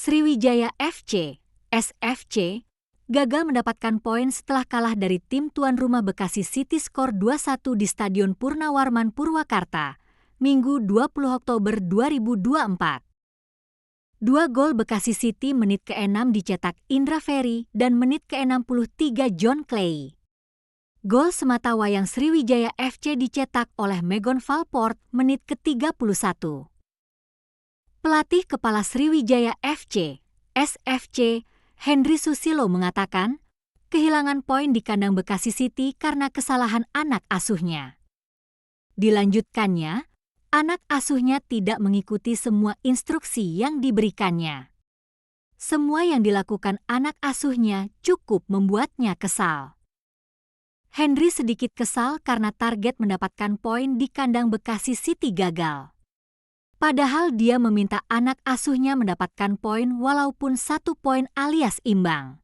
Sriwijaya FC, SFC, gagal mendapatkan poin setelah kalah dari tim tuan rumah Bekasi City skor 2-1 di Stadion Purnawarman Purwakarta, Minggu 20 Oktober 2024. Dua gol Bekasi City menit ke-6 dicetak Indra Ferry dan menit ke-63 John Clay. Gol sematawayang Sriwijaya FC dicetak oleh Megon Valport menit ke-31. Pelatih kepala Sriwijaya FC, SFC, Henry Susilo mengatakan, kehilangan poin di kandang Bekasi City karena kesalahan anak asuhnya. Dilanjutkannya, anak asuhnya tidak mengikuti semua instruksi yang diberikannya. Semua yang dilakukan anak asuhnya cukup membuatnya kesal. Henry sedikit kesal karena target mendapatkan poin di kandang Bekasi City gagal. Padahal dia meminta anak asuhnya mendapatkan poin walaupun 1 poin alias imbang.